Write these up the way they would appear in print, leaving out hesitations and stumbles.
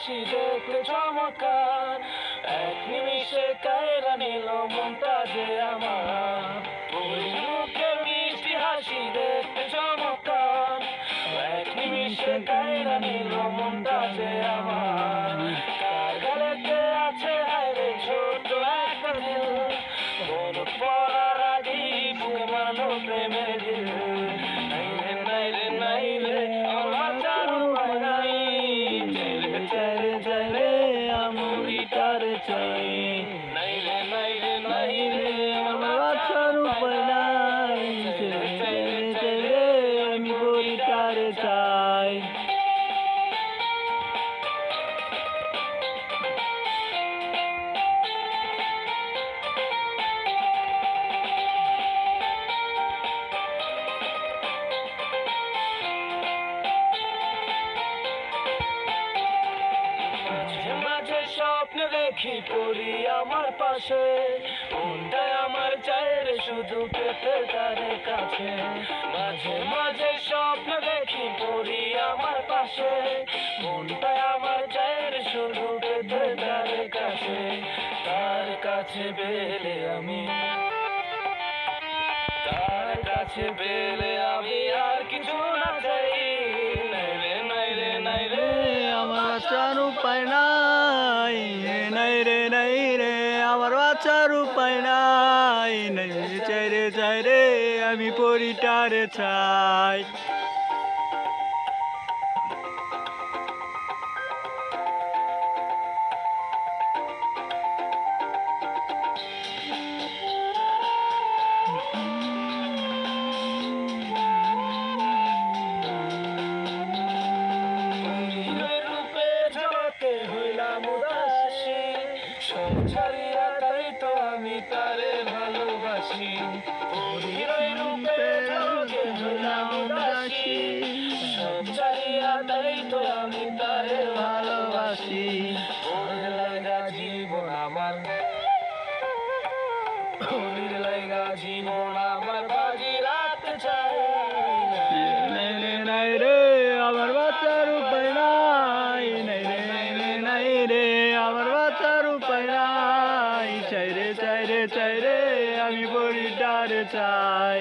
হাসি দেখতে চমৎকার, এক নিমিষে কায়রা নিল মনটা যে আমার। ওই মুখের মিষ্টি হাসি দেখতে চমৎকার, এক নিমিষে কায়রা নিল মনটা যে আমার। কার গালেতে আছে হায়রে ছোট একটা দিল, বলক পড়ার আগেই বুকে মারলো প্রেমের দিল। নাইরে নাইরে নাইরে আমার বাঁচার উপায় নাই, চাইরে চাইরে চাইরে আমরিটার চাই। নাইরে নাইরে নাইরে আমার বাঁচার উপায় নাই, চাইরে চাইরে চাইরে আমি গরিটার চাই। স্বপ্ন দেখি পড়ি আমার পাশে, মনটাই আমার চাইরে শুধু পেতে তার কাছে। মাঝে মাঝে স্বপ্ন দেখি পড়ি আমার পাশে, মনটাই আমার চাইরে শুধু পেতে তার কাছে। তার কাছে পেলে আমি, তার কাছে পেলে আমি আর কিছু না চাই। নাইরে নাইরে নাইরে আমার বাঁচার উপায় নাই, নাইরে নাইরে আমার বাঁচার উপায় নাই। নাইরে চাইরে চাইরে আমি পরিটারে চাই। ছাড়িয়া তাই তো আমি তারে ভালোবাসি, পরিরই রূপে জগতে হইলাম উদাসী। সব ছাড়িয়া তাই তো আমি তারে ভালোবাসি, ওর লাগা জীবন আমার, ওর লাগা জীবন আমার বাজি রাখতে চাই। নাইরে নাইরে আমার বাঁচার উপায় নাই, নাইরে নাইরে নাইরে আমার বাঁচার উপায় নাই। চাইরে চাইরে চাইরে আমি পরিটারে চাই।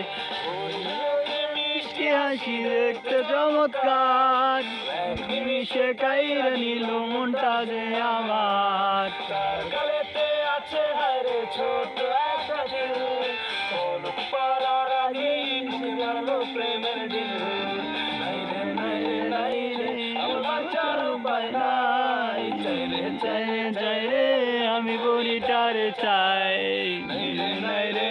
মিষ্টি হাসি দেখতে চমৎকার, এক নিমিষে কাইরা নিল মনটা যে আমার। তার গালেতে আছে হায়রে ছোট একটা দিল, পলক পড়ার আগেই বুকে মারলো প্রেমের দিল। নাইরে নাইরে নাইরে আমার বাঁচার উপায় নাই, চাইরে চাইরে চাইরে আমি গরিটারে চাই। নাইরে নাইরে